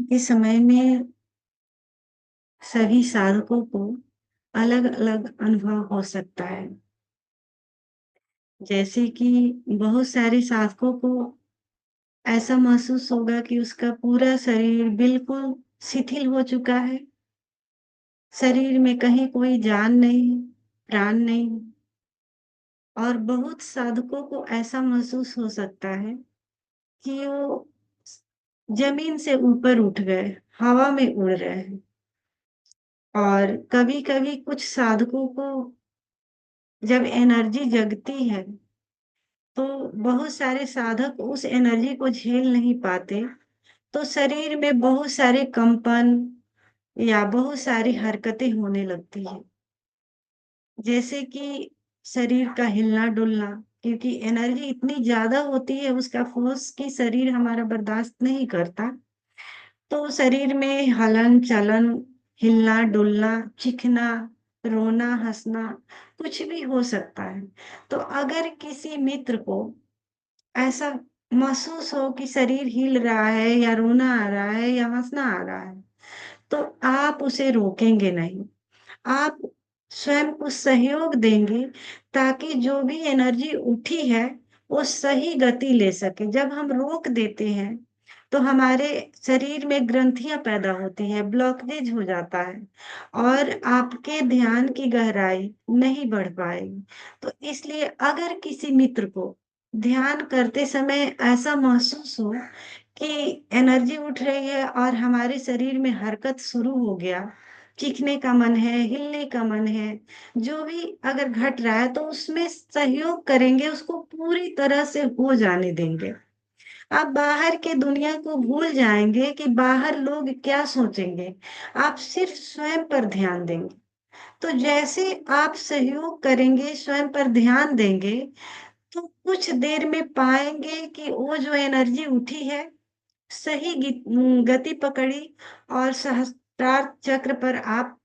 के समय में सभी साधकों को अलग-अलग अनुभव हो सकता है। जैसे कि बहुत सारे साधकों को ऐसा महसूस होगा कि उसका पूरा शरीर बिल्कुल शिथिल हो चुका है। शरीर में कहीं कोई जान नहीं, प्राण नहीं और बहुत साधकों को ऐसा महसूस हो सकता है कि वो ज़मीन से ऊपर उठ गए, हवा में उड़ रहे हैं। और कभी-कभी कुछ साधकों को जब एनर्जी जगती है, तो बहुत सारे साधक उस एनर्जी को झेल नहीं पाते, तो शरीर में बहुत सारे कंपन या बहुत सारी हरकतें होने लगती हैं। जैसे कि शरीर का हिलना-डुलना, क्योंकि एनर्जी इतनी ज़्यादा होती है उसका फ़ोर्स कि शरीर हमारा बर्दाश्त नहीं करता। तो शरीर में हलन-चलन, हिलना-डुलना, चीखना, रोना, हँसना कुछ भी हो सकता है। तो अगर किसी मित्र को ऐसा महसूस हो कि शरीर हिल रहा है या रोना आ रहा है या हँसना आ रहा है, तो आप उसे रोकेंगे नहीं। आप स्वयं को सहयोग देंगे ताकि जो भी एनर्जी उठी है, वो सही गति ले सके। जब हम रोक देते हैं, तो हमारे शरीर में ग्रंथियाँ पैदा होती हैं, ब्लॉकेज हो जाता है और आपके ध्यान की गहराई नहीं बढ़ पाएगी। तो इसलिए अगर किसी मित्र को ध्यान करते समय ऐसा महसूस हो कि एनर्जी उठ रही है और हमारे शरीर में हरकत शुरू हो गया, चीखने का मन है, हिलने का मन है, जो भी अगर घट रहा है तो उसमें सहयोग करेंगे, उसको पूरी तरह से हो जाने देंगे। आप बाहर के दुनिया को भूल जाएँगे कि बाहर लोग क्या सोचेंगे, आप सिर्फ़ स्वयं पर ध्यान देंगे। तो जैसे आप सहयोग करेंगे, स्वयं पर ध्यान देंगे, तो कुछ देर में पाएँगे कि वो जो एनर्जी उठी है, सही गति पकड़ी और सहस्त्रार्थ चक्र पर आप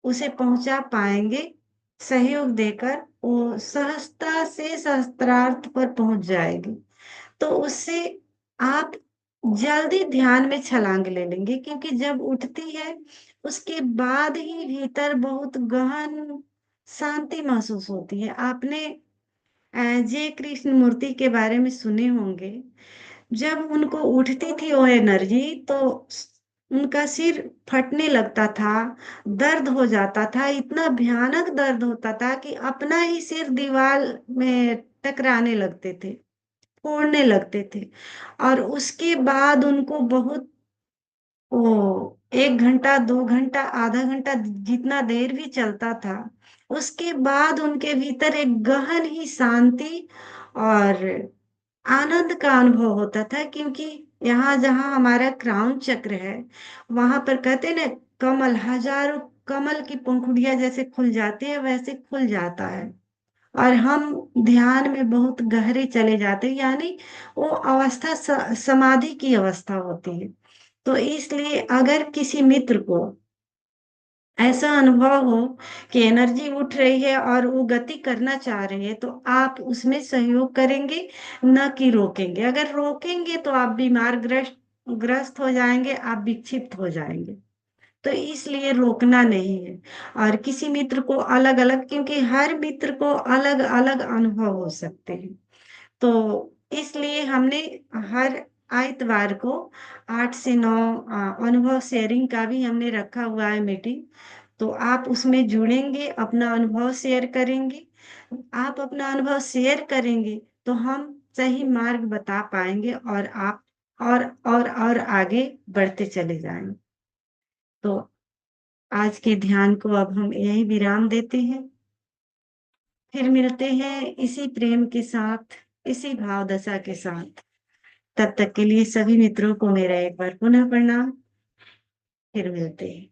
उसे पहुँचा पाएँगे, सहयोग देकर वो सहजता से सहस्त्रार्थ पर पहुँच जाएगी। तो उससे आप जल्दी ध्यान में छलांग ले लेंगे क्योंकि जब उठती है, उसके बाद ही भीतर बहुत गहन शांति महसूस होती है। आपने जे कृष्णमूर्ति के बारे में सुने होंगे। जब उनको उठती थी वो एनर्जी तो उनका सिर फटने लगता था, दर्द हो जाता था, इतना भयानक दर्द होता था कि अपना ही सिर दीवार में टकराने लगते थे, फोड़ने लगते थे। और उसके बाद उनको बहुत ओ 1 घंटा, 2 घंटा, आधा घंटा जितना देर भी चलता था, उसके बाद उनके भीतर एक गहन ही शांति और आनंद का अनुभव होता था क्योंकि यहाँ जहाँ हमारा क्राउन चक्र है, वहाँ पर कहते हैं ना कमल हज़ारों कमल की पंखुड़ियाँ जैसे खुल जाती है, वैसे खुल जाता है। और हम ध्यान में बहुत गहरे चले जाते हैं, यानी वो अवस्था समाधि की अवस्था होती है। तो इसलिए अगर किसी मित्र को ऐसा अनुभव हो कि एनर्जी उठ रही है और वो गति करना चाह रही है, तो आप उसमें सहयोग करेंगे, न कि रोकेंगे। अगर रोकेंगे तो आप बीमार ग्रस्त ग्रस्त हो जाएँगे, आप विक्षिप्त हो जाएँगे। तो इसलिए रोकना नहीं है और किसी मित्र को अलग-अलग क्योंकि हर मित्र को अलग-अलग अनुभव हो सकते हैं। तो इसलिए हमने हर आइतवार को 8 से 9 अनुभव शेयरिंग का भी हमने रखा हुआ है मीटिंग। तो आप उसमें जुड़ेंगे, अपना अनुभव शेयर करेंगे। आप अपना अनुभव शेयर करेंगे, तो हम सही मार्ग बता पाएँगे और आप और आगे बढ़ते चले जाएँगे। तो आज के ध्यान को अब हम यहीं विराम देते हैं। फिर मिलते हैं इसी प्रेम के साथ, इसी भाव दशा के साथ। तब तक के लिए सभी मित्रों को मेरा एक बार पुनः प्रणाम। फिर मिलते हैं।